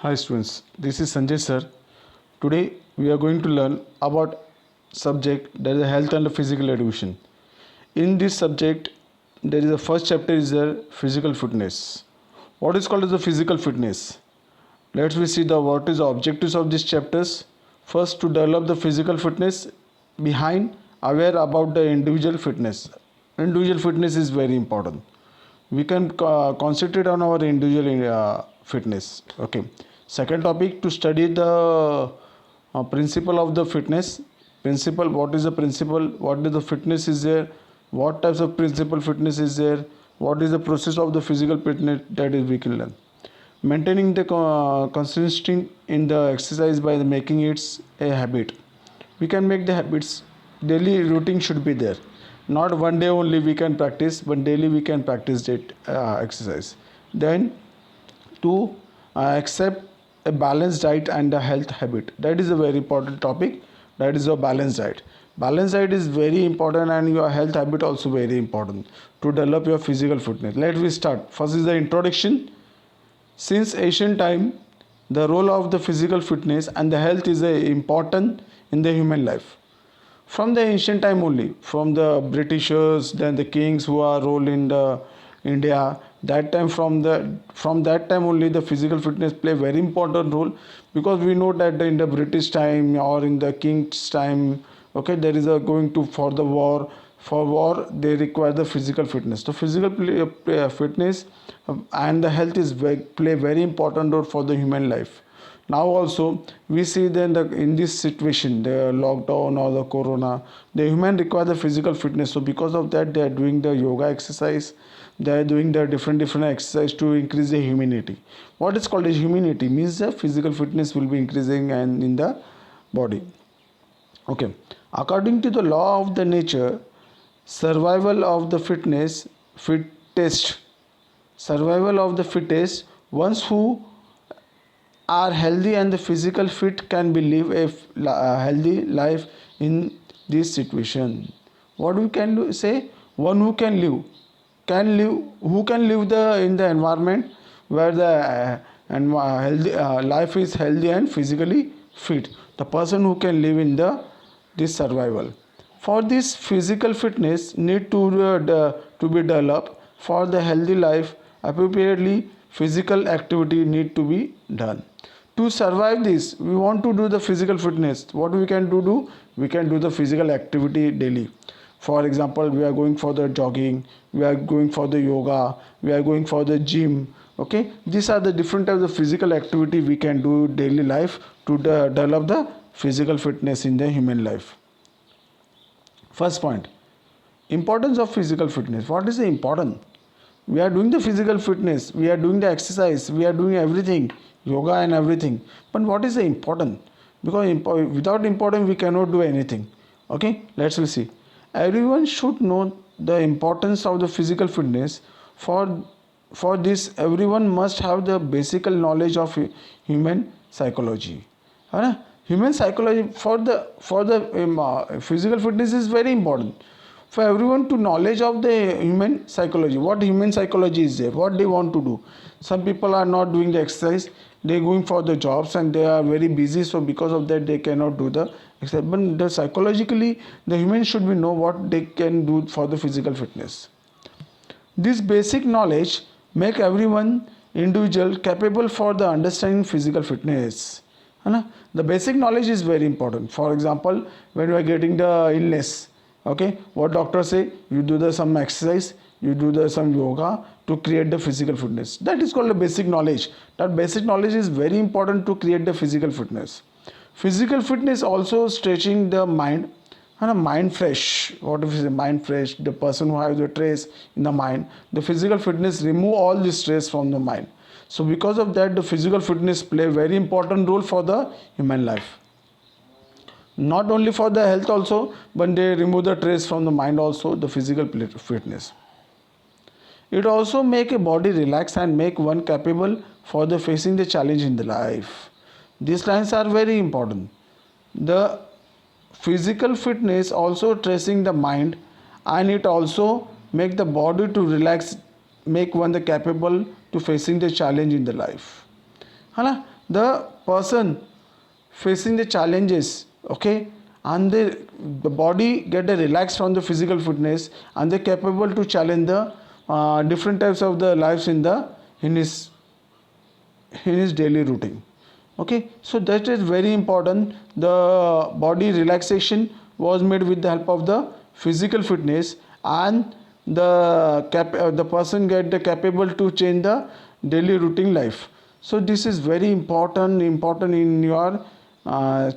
Hi students, this is Sanjay sir. Today we are going to learn about subject that is health and physical education. In this subject, there is a first chapter is there physical fitness. What is called as the physical fitness? Let's we see the what is the objectives of these chapters. First, to develop the physical fitness behind aware about the individual fitness. Individual fitness is very important. We can concentrate on our individual fitness. Okay. Second topic, to study the principle of the fitness. Principle, what is the principle, what is the fitness is there, what types of principle fitness is there, what is the process of the physical fitness, that is we can learn. Maintaining the consistency in the exercise by making it a habit. We can make the habits. Daily routine should be there. Not one day only we can practice, but daily we can practice that exercise. Then to accept a balanced diet and a health habit. That is a very important topic. That is a balanced diet. Balanced diet is very important, and your health habit also very important to develop your physical fitness. Let me start. First is the introduction. Since ancient time, the role of the physical fitness and the health is important in the human life. From the ancient time only, from the Britishers, then the kings who are ruled in the India, that time from that time only the physical fitness play very important role, because we know that in the British time or in the king's time, okay, there is a going to for the war. For war, they require the physical fitness. So physical fitness and the health is play very important role for the human life. Now also we see then in this situation, the lockdown or the corona, the human require the physical fitness. So because of that, they are doing the yoga exercise. They are doing the different exercise to increase the immunity. What is called as immunity means the physical fitness will be increasing and in the body. Okay, according to the law of the nature, survival of the fittest, survival of the fittest, ones who are healthy and the physical fit can be live a healthy life in this situation. What we can do, say one who can live, who can live the in the environment where the and healthy life is healthy and physically fit. The person who can live in the this survival. For this physical fitness need to be developed. For the healthy life, appropriately physical activity need to be done. To survive this, we want to do the physical fitness. What we can do? We can do the physical activity daily. For example, we are going for the jogging, we are going for the yoga, we are going for the gym. Okay, these are the different types of physical activity we can do daily life to develop the physical fitness in the human life. First point, importance of physical fitness. What is the important? We are doing the physical fitness, we are doing the exercise, we are doing everything, yoga and everything. But what is the important? Because without important we cannot do anything. Okay, let's see. Everyone should know the importance of the physical fitness. For this, everyone must have the basic knowledge of human psychology. है Human psychology for the physical fitness is very important for everyone to knowledge of the human psychology. What human psychology is there, what they want to do. Some people are not doing the exercise, they are going for the jobs and they are very busy, so because of that they cannot do the exercise. But the psychologically the human should be know what they can do for the physical fitness. This basic knowledge make everyone individual capable for the understanding physical fitness. The basic knowledge is very important. For example, when you are getting the illness, okay, what doctor say, you do the some exercise, you do the some yoga to create the physical fitness. That is called the basic knowledge. That basic knowledge is very important to create the physical fitness. Physical fitness also stretching the mind and a mind fresh. What if the mind fresh? The person who has the stress in the mind, the physical fitness remove all the stress from the mind. So because of that, the physical fitness play a very important role for the human life. Not only for the health also, but they remove the stress from the mind also, the physical fitness. It also make a body relax and make one capable for the facing the challenge in the life. These lines are very important. The physical fitness also tracing the mind, and it also make the body to relax, make one the capable to facing the challenge in the life. है ना. the person facing the challenges, okay, and the body get the relaxed from the physical fitness, and they're capable to challenge the different types of the lives in his daily routine. Okay, so that is very important. The body relaxation was made with the help of the physical fitness, and the person get the capable to change the daily routine life. So this is very important in your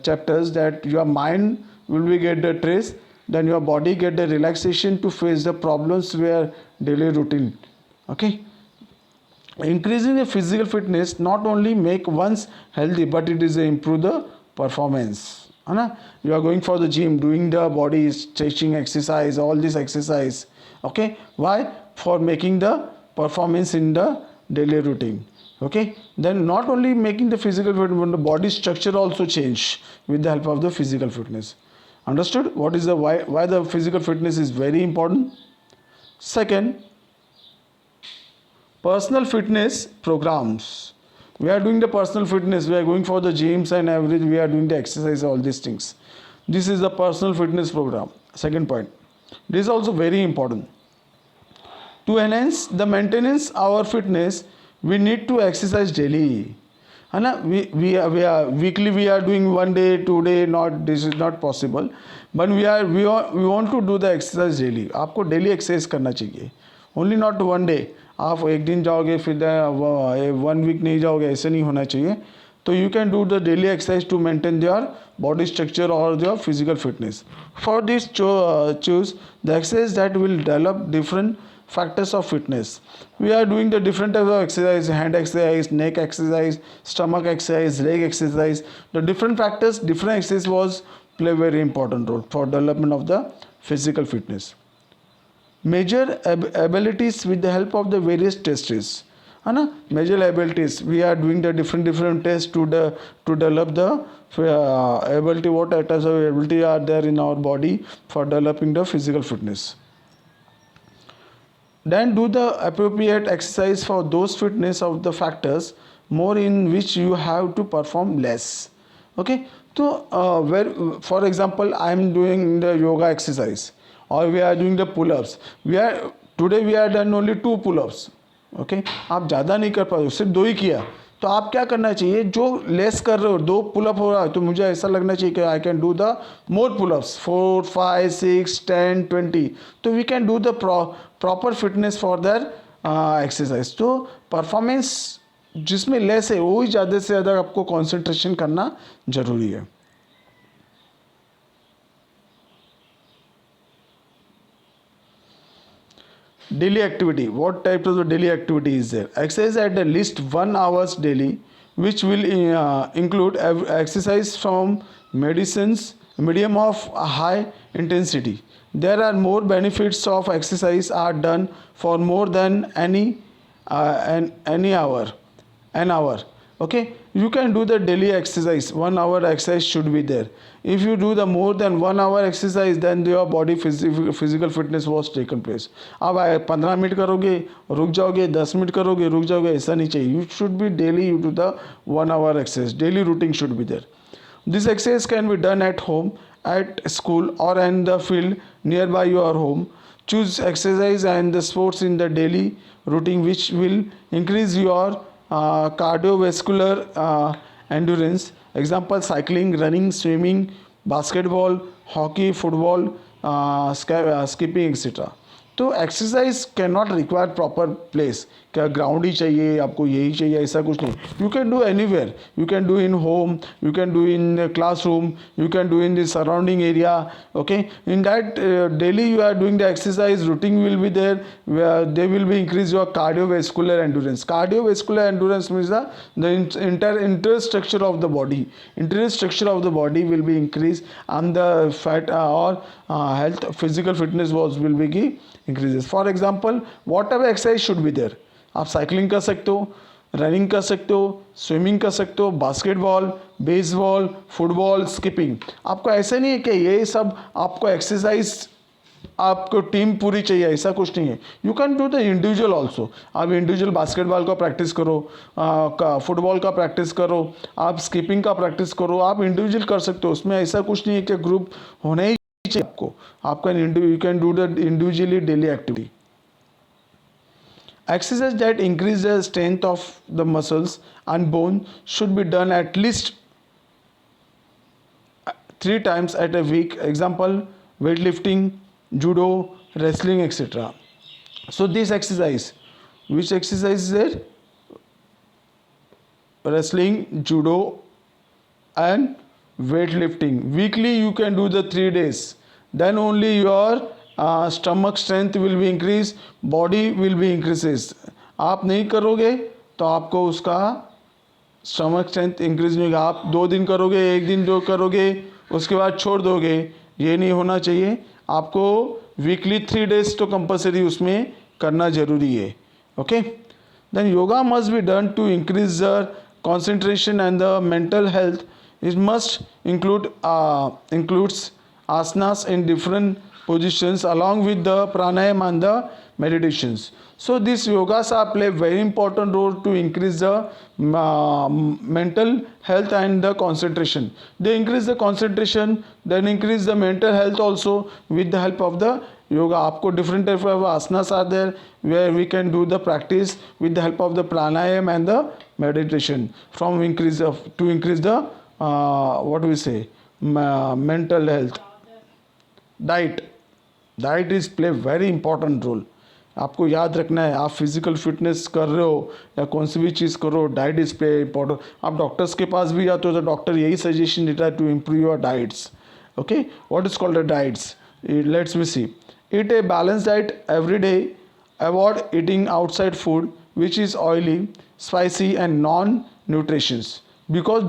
chapters, that your mind will be get the trace, then your body get the relaxation to face the problems where daily routine. Okay, increasing the physical fitness not only make one's healthy, but it is improve the performance, है ना. You are going for the gym, doing the body stretching exercise, all this exercise. Okay, why? For making the performance in the daily routine. Okay, then not only making the physical fitness, but the body structure also change with the help of the physical fitness. Understood? What is the why the physical fitness is very important? Second, personal fitness programs. We are doing the personal fitness, we are going for the gyms and everything, we are doing the exercise, all these things. This is the personal fitness program. Second point, this is also very important. To enhance the maintenance our fitness, we need to exercise daily, है ना. We are weekly we are doing 1 day 2 day, not, this is not possible, but we want to do the exercise daily. आपको daily exercise करना चाहिए, only not 1 day. आप एक दिन जाओगे फिर 1 week नहीं जाओगे, ऐसे नहीं होना चाहिए. तो you can do the daily exercise to maintain your body structure or your physical fitness. For this choose the exercise that will develop different factors of fitness. We are doing the different types of exercise: hand exercise, neck exercise, stomach exercise, leg exercise. The different factors, different exercise was play very important role for development of the physical fitness. Measure abilities with the help of the various tests, है ना. Measure abilities, we are doing the different tests to develop the ability, what types of ability are there in our body for developing the physical fitness. Then do the appropriate exercise for those fitness of the factors more in which you have to perform less. Okay, so where, for example, I am doing the yoga exercise, or we are doing the pull-ups. Today we are done only 2 pull-ups. Okay, आप ज़्यादा नहीं कर पाओ, सिर्फ 2 ही किया, तो आप क्या करना चाहिए, जो लेस कर रहे हो, 2 पुलअप हो रहा है, तो मुझे ऐसा लगना चाहिए कि I can do the more pullups, 4 5 6 10 20. तो we can do the proper fitness for that exercise. तो परफॉर्मेंस जिसमें लेस है वो ही ज़्यादा से ज़्यादा आपको कॉन्सेंट्रेशन करना ज़रूरी है. Daily activity. What types of daily activity is there? Exercise at least 1 hour daily, which will include exercise from medium of high intensity. There are more benefits of exercise are done for more than an hour. Okay, you can do the daily exercise. 1 hour exercise should be there. If you do the more than 1 hour exercise, then your body physical fitness was taken place. अब 15 minute करोगे रुक जाओगे, 10 minute करोगे रुक जाओगे, ऐसा नहीं चाहिए. You should be daily, you do the 1 hour exercise. Daily routine should be there. This exercise can be done at home, at school, or in the field nearby your home. Choose exercise and the sports in the daily routine which will increase your cardiovascular endurance. Example: cycling, running, swimming, basketball, hockey, football, skipping, etc. तो exercise can not require proper place, क्या ground ही चाहिए आपको, यही चाहिए, ऐसा कुछ नहीं. You can do anywhere. You can do in home, you can do in classroom, you can do in the surrounding area. Okay, in that daily you are doing the exercise, routine will be there, where they will be increase your cardiovascular endurance. Cardiovascular endurance means the interior structure of the body. Interior structure of the body will be increased, and the fat or health physical fitness will be increases. For example, whatever exercise should be there. आप cycling कर सकते हो, running कर सकते हो, swimming कर सकते हो, बास्केटबॉल, बेसबॉल, फुटबॉल, स्किपिंग. आपको ऐसा नहीं है कि ये सब आपको एक्सरसाइज आपको टीम पूरी चाहिए ऐसा कुछ नहीं है. You can do the individual also. आप इंडिविजुअल बास्केटबॉल का प्रैक्टिस करो, फुटबॉल का प्रैक्टिस करो, आप स्कीपिंग का प्रैक्टिस करो, आप इंडिविजुअल कर सकते हो. उसमें ऐसा कुछ नहीं है कि ग्रुप होना ही चाहिए आपको. आपका you can do the individually daily activity. Exercise that increase the strength of the muscles and bone should be done at least 3 times at a week. Example, weightlifting, judo, wrestling, etc. So this exercise, which exercise is there? Wrestling, judo, and weightlifting. Weekly you can do the 3 days. Then only your stomach strength will be increased, body will be increases. आप नहीं करोगे तो आपको उसका stomach strength increase नहीं होगा. आप 2 दिन करोगे, 1 दिन जो करोगे उसके बाद छोड़ दोगे, ये नहीं होना चाहिए. आपको वीकली 3 days तो कंपलसरी उसमें करना ज़रूरी है. Okay. Then yoga must be done to increase the concentration and the mental health. It must includes asanas in different positions along with the pranayama and the meditations. So these yogas play very important role to increase the mental health and the concentration. They increase the concentration, then increase the mental health also with the help of the yoga. आपको different type of asanas are there where we can do the practice with the help of the pranayama and the meditation from to increase the what do we say, mental health. Diet is play very important role. आपको याद रखना है, आप physical fitness कर रहे हो या कौन सी भी चीज़ करो, डाइट इज प्ले इंपॉर्टेंट. आप डॉक्टर्स के पास भी जाते हो तो डॉक्टर यही सजेशन देता है to improve your diets. Okay. What is called the diets? Let's me see. Eat a balanced diet every day. Avoid eating outside food which is oily, spicy and non-nutritious because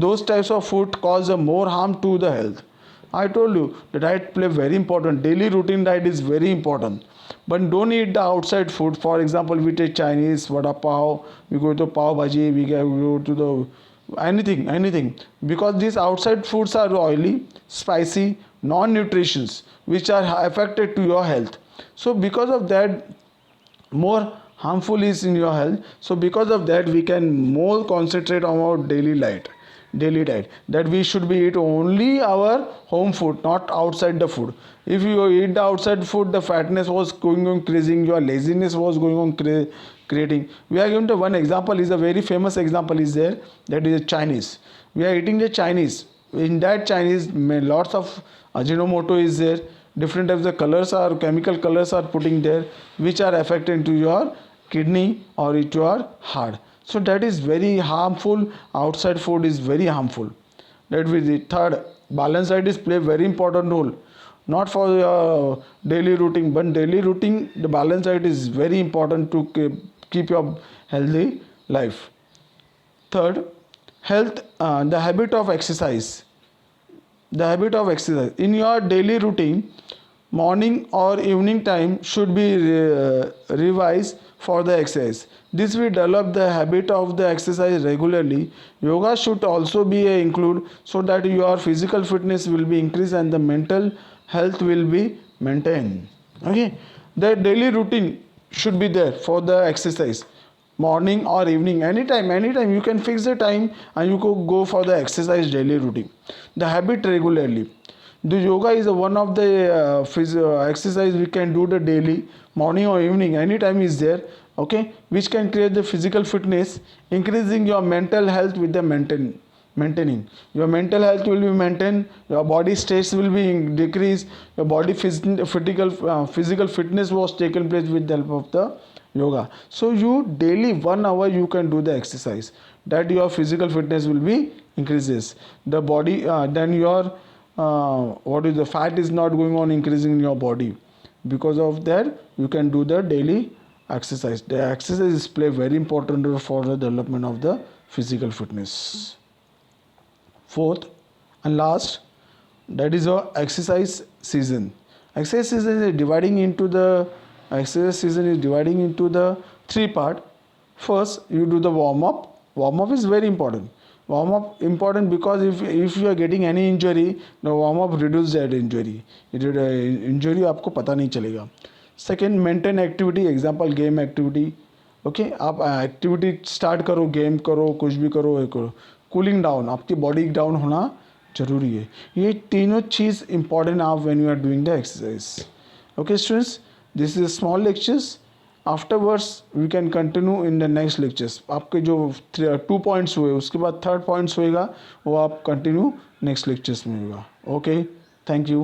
those types of food cause more harm to the health. I told you the diet play very important. Daily routine diet is very important. But don't eat the outside food. For example, we take Chinese, vada pav, we go to pav bhaji, we go to the anything because these outside foods are oily, spicy, non-nutritious which are affected to your health. So because of that more harmful is in your health. So because of that we can more concentrate on our daily diet that we should be eat only our home food, not outside the food. If you eat the outside food, the fatness was going on increasing, your laziness was going on creating. We are given to one example, is a very famous example is there, that is Chinese. We are eating the Chinese. In that Chinese lots of Ajinomoto is there, different types of colors are chemical colors are putting there which are affecting to your kidney or to your heart. So that is very harmful. Outside food is very harmful. That will be the third. Balanced diet is play very important role, not for your daily routine, but daily routine the balanced diet is very important to keep your healthy life. Third, health, the habit of exercise. The habit of exercise in your daily routine, morning or evening time should be revised for the exercise. This will develop the habit of the exercise regularly. Yoga should also be included so that your physical fitness will be increased and the mental health will be maintained. Okay, the daily routine should be there for the exercise, morning or evening, anytime you can fix the time and you could go for the exercise daily routine. The habit regularly. The yoga is one of the exercise we can do the daily, morning or evening, anytime is there. Okay, which can create the physical fitness, increasing your mental health with the maintaining. Your mental health will be maintained, your body stress will be decreased, your body physical fitness was taken place with the help of the yoga. So you daily 1 hour you can do the exercise, that your physical fitness will be increases. The body then your the fat is not going on increasing in your body. Because of that you can do the daily exercise. The exercises play very important role for the development of the physical fitness. Fourth and last, that is our exercise season. Exercise season is dividing into the 3 part. First you do the warm up. Warm up is very important. Warm up important because if you are getting any injury, the warm up reduce that injury, injury आपको पता नहीं चलेगा. Second, maintain activity, example game activity. Okay, आप activity start करो, game करो, कुछ भी करो, ये करो. कूलिंग डाउन, आपकी बॉडी डाउन होना जरूरी है. ये तीनों चीज़ इंपॉर्टेंट आप when you are doing the exercise. Okay students, this is small lectures. Afterwards we can continue in the next lectures. आपके जो 2 पॉइंट्स हुए, उसके बाद 3rd पॉइंट्स होएगा, वो आप कंटिन्यू नेक्स्ट लेक्चर्स में होगा. Okay, thank you.